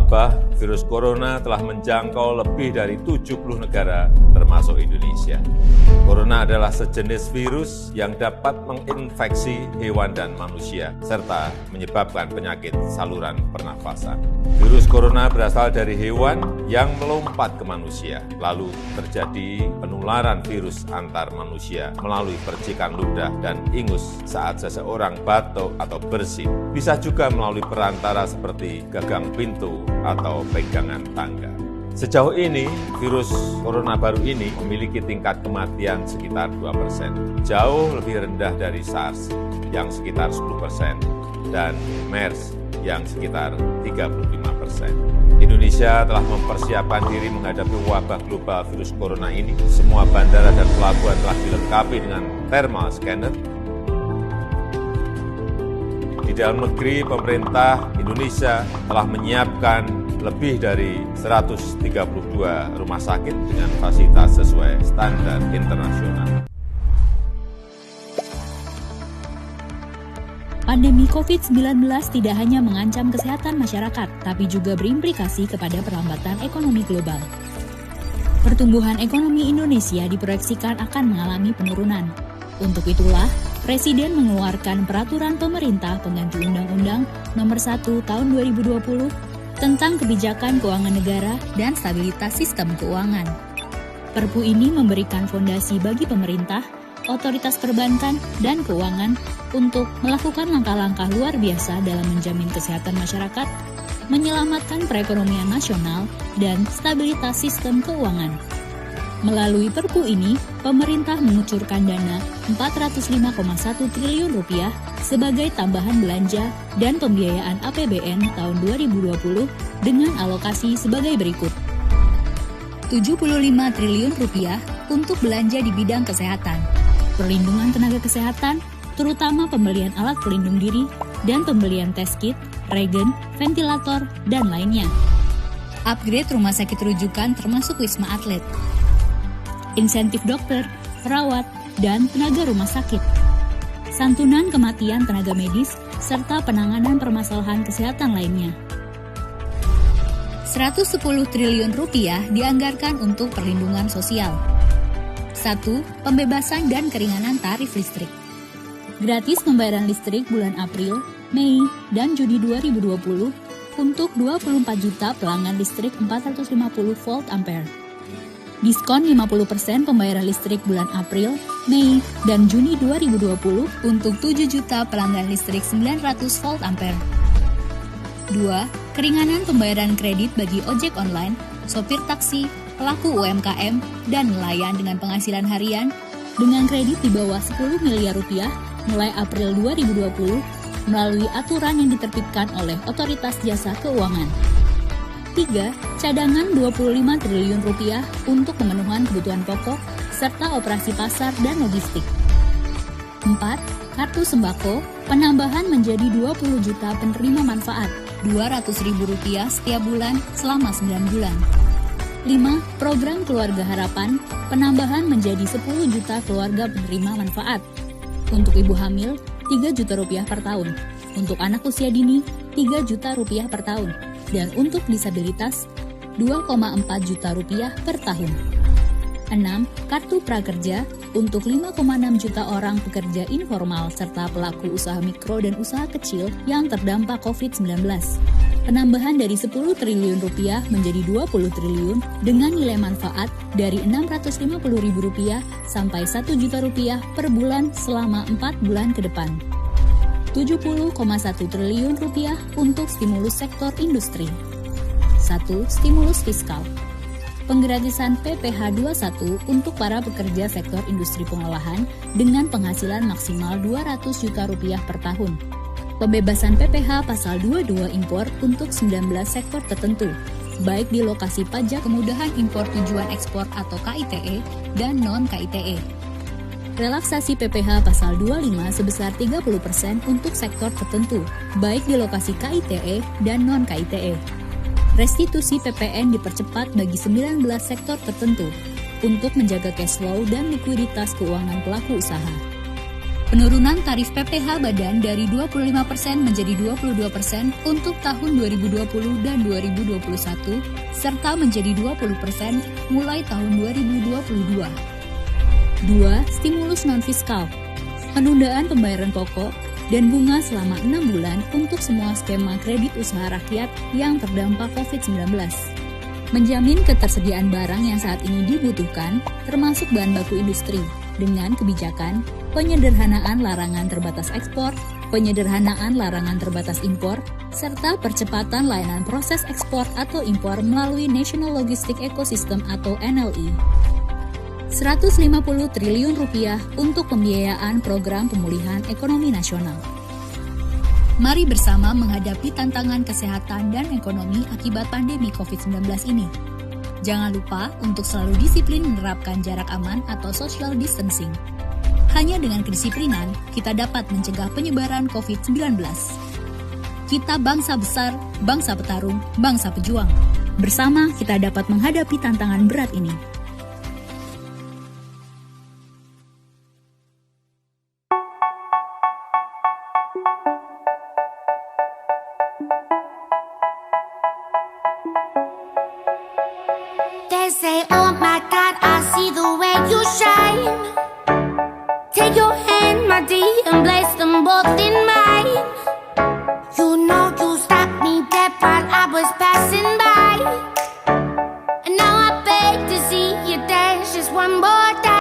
Wabah virus corona telah menjangkau lebih dari 70 negara, termasuk Indonesia. Corona adalah sejenis virus yang dapat menginfeksi hewan dan manusia, serta menyebabkan penyakit saluran pernafasan. Virus corona berasal dari hewan yang melompat ke manusia, lalu terjadi penularan virus antar manusia melalui percikan ludah dan ingus saat seseorang batuk atau bersin. Bisa juga melalui perantara seperti gagang pintu atau pegangan tangga. Sejauh ini, virus corona baru ini memiliki tingkat kematian sekitar 2%, jauh lebih rendah dari SARS yang sekitar 10% dan MERS yang sekitar 35%. Indonesia telah mempersiapkan diri menghadapi wabah global virus corona ini. Semua bandara dan pelabuhan telah dilengkapi dengan thermal scanner. Di dalam negeri, pemerintah Indonesia telah menyiapkan lebih dari 132 rumah sakit dengan fasilitas sesuai standar internasional. Pandemi COVID-19 tidak hanya mengancam kesehatan masyarakat, tapi juga berimplikasi kepada perlambatan ekonomi global. Pertumbuhan ekonomi Indonesia diproyeksikan akan mengalami penurunan. Untuk itulah, Presiden mengeluarkan Peraturan Pemerintah Pengganti Undang-Undang Nomor 1 Tahun 2020 tentang Kebijakan Keuangan Negara dan Stabilitas Sistem Keuangan. Perpu ini memberikan fondasi bagi pemerintah, otoritas perbankan, dan keuangan untuk melakukan langkah-langkah luar biasa dalam menjamin kesehatan masyarakat, menyelamatkan perekonomian nasional, dan stabilitas sistem keuangan. Melalui Perpu ini, pemerintah mengucurkan dana Rp405,1 triliun sebagai tambahan belanja dan pembiayaan APBN tahun 2020 dengan alokasi sebagai berikut. Rp75 triliun untuk belanja di bidang kesehatan, perlindungan tenaga kesehatan, terutama pembelian alat pelindung diri dan pembelian tes kit, regen, ventilator, dan lainnya. Upgrade rumah sakit rujukan termasuk Wisma Atlet. Insentif dokter, perawat, dan tenaga rumah sakit. Santunan kematian tenaga medis, serta penanganan permasalahan kesehatan lainnya. Rp110 triliun dianggarkan untuk perlindungan sosial. 1. Pembebasan dan keringanan tarif listrik. Gratis pembayaran listrik bulan April, Mei, dan Juni 2020 untuk 24 juta pelanggan listrik 450 volt ampere. Diskon 50% pembayaran listrik bulan April, Mei, dan Juni 2020 untuk 7 juta pelanggan listrik 900 volt ampere. 2. Keringanan pembayaran kredit bagi ojek online, sopir taksi, pelaku UMKM, dan nelayan dengan penghasilan harian dengan kredit di bawah Rp10 miliar mulai April 2020 melalui aturan yang diterbitkan oleh Otoritas Jasa Keuangan. 3. Cadangan Rp25 triliun untuk pemenuhan kebutuhan pokok serta operasi pasar dan logistik. 4. Kartu sembako, penambahan menjadi 20 juta penerima manfaat, Rp200.000 setiap bulan selama 9 bulan. 5. Program Keluarga Harapan, penambahan menjadi 10 juta keluarga penerima manfaat. Untuk ibu hamil, Rp3 juta per tahun. Untuk anak usia dini, Rp3 juta per tahun. Dan untuk disabilitas, Rp2,4 juta per tahun. 6. Kartu Prakerja untuk 5,6 juta orang pekerja informal serta pelaku usaha mikro dan usaha kecil yang terdampak COVID-19. Penambahan dari Rp10 triliun menjadi Rp20 triliun dengan nilai manfaat dari Rp650.000 sampai Rp1 juta per bulan selama 4 bulan ke depan. Rp70,1 triliun untuk stimulus sektor industri. 1. Stimulus fiskal. Penggratisan PPh 21 untuk para pekerja sektor industri pengolahan dengan penghasilan maksimal Rp200 juta per tahun. Pembebasan PPh pasal 22 impor untuk 19 sektor tertentu, baik di lokasi pajak kemudahan impor tujuan ekspor atau KITE dan non-KITE. Relaksasi PPh pasal 25 sebesar 30% untuk sektor tertentu, baik di lokasi KITE dan non-KITE. Restitusi PPN dipercepat bagi 19 sektor tertentu untuk menjaga cash flow dan likuiditas keuangan pelaku usaha. Penurunan tarif PPh badan dari 25% menjadi 22% untuk tahun 2020 dan 2021, serta menjadi 20% mulai tahun 2022. 2. Stimulus non-fiskal. Penundaan pembayaran pokok dan bunga selama 6 bulan untuk semua skema kredit usaha rakyat yang terdampak COVID-19. Menjamin ketersediaan barang yang saat ini dibutuhkan, termasuk bahan baku industri, dengan kebijakan penyederhanaan larangan terbatas ekspor, penyederhanaan larangan terbatas impor, serta percepatan layanan proses ekspor atau impor melalui National Logistic Ecosystem atau NLE. 150 triliun rupiah untuk pembiayaan program pemulihan ekonomi nasional. Mari bersama menghadapi tantangan kesehatan dan ekonomi akibat pandemi COVID-19 ini. Jangan lupa untuk selalu disiplin menerapkan jarak aman atau social distancing. Hanya dengan kedisiplinan, kita dapat mencegah penyebaran COVID-19. Kita bangsa besar, bangsa petarung, bangsa pejuang. Bersama kita dapat menghadapi tantangan berat ini.